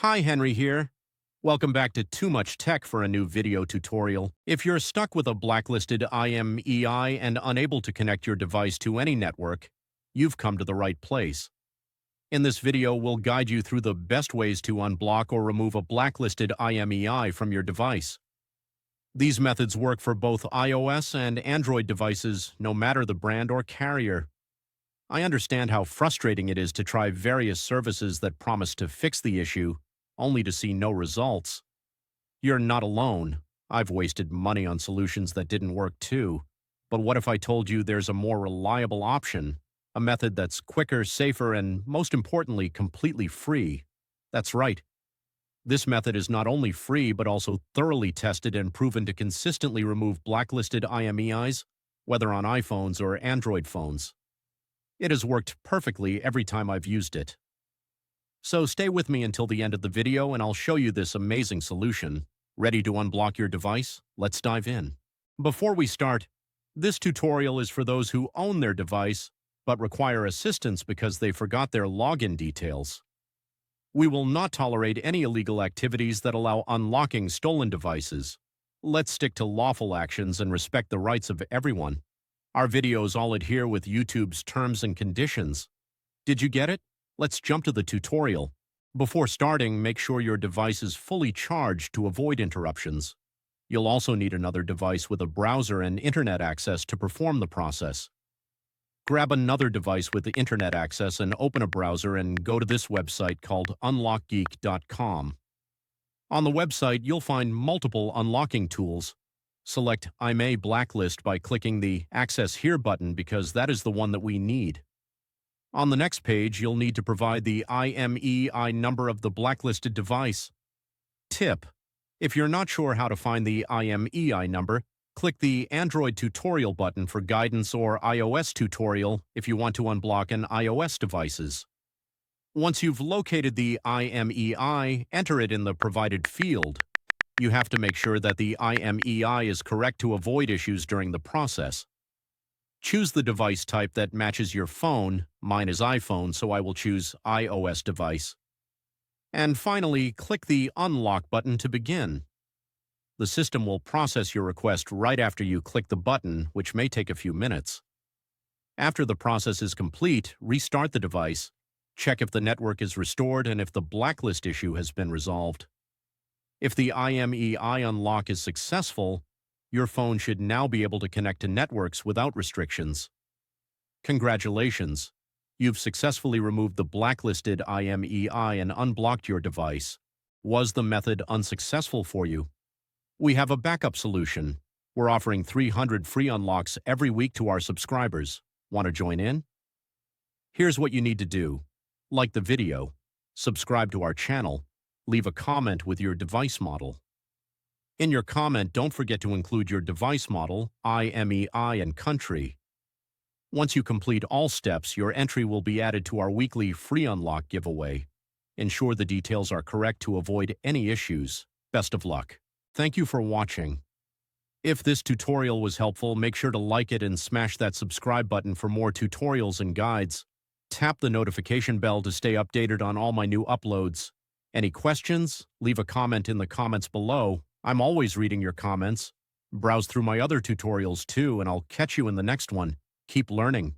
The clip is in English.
Hi, Henry here. Welcome back to Too Much Tech for a new video tutorial. If you're stuck with a blacklisted IMEI and unable to connect your device to any network, you've come to the right place. In this video, we'll guide you through the best ways to unblock or remove a blacklisted IMEI from your device. These methods work for both iOS and Android devices, no matter the brand or carrier. I understand how frustrating it is to try various services that promise to fix the issue, only to see no results. You're not alone. I've wasted money on solutions that didn't work too. But what if I told you there's a more reliable option? A method that's quicker, safer, and most importantly, completely free. That's right. This method is not only free, but also thoroughly tested and proven to consistently remove blacklisted IMEIs, whether on iPhones or Android phones. It has worked perfectly every time I've used it. So stay with me until the end of the video and I'll show you this amazing solution. Ready to unblock your device? Let's dive in. Before we start, this tutorial is for those who own their device but require assistance because they forgot their login details. We will not tolerate any illegal activities that allow unlocking stolen devices. Let's stick to lawful actions and respect the rights of everyone. Our videos all adhere with YouTube's terms and conditions. Did you get it? Let's jump to the tutorial. Before starting, make sure your device is fully charged to avoid interruptions. You'll also need another device with a browser and internet access to perform the process. Grab another device with the internet access and open a browser and go to this website called unlockgeek.com. On the website, you'll find multiple unlocking tools. Select IMEI Blacklist by clicking the Access Here button because that is the one that we need. On the next page, you'll need to provide the IMEI number of the blacklisted device. Tip: if you're not sure how to find the IMEI number, click the Android tutorial button for guidance or iOS tutorial if you want to unblock an iOS devices. Once you've located the IMEI, enter it in the provided field. You have to make sure that the IMEI is correct to avoid issues during the process. Choose the device type that matches your phone. Mine is iPhone, so I will choose iOS device. And finally, click the Unlock button to begin. The system will process your request right after you click the button, which may take a few minutes. After the process is complete, restart the device, check if the network is restored and if the blacklist issue has been resolved. If the IMEI unlock is successful, your phone should now be able to connect to networks without restrictions. Congratulations! You've successfully removed the blacklisted IMEI and unblocked your device. Was the method unsuccessful for you? We have a backup solution. We're offering 300 free unlocks every week to our subscribers. Want to join in? Here's what you need to do. Like the video, subscribe to our channel, leave a comment with your device model. In your comment, don't forget to include your device model, IMEI, and country. Once you complete all steps, your entry will be added to our weekly free unlock giveaway. Ensure the details are correct to avoid any issues. Best of luck. Thank you for watching. If this tutorial was helpful, make sure to like it and smash that subscribe button for more tutorials and guides. Tap the notification bell to stay updated on all my new uploads. Any questions? Leave a comment in the comments below. I'm always reading your comments. Browse through my other tutorials too, and I'll catch you in the next one. Keep learning.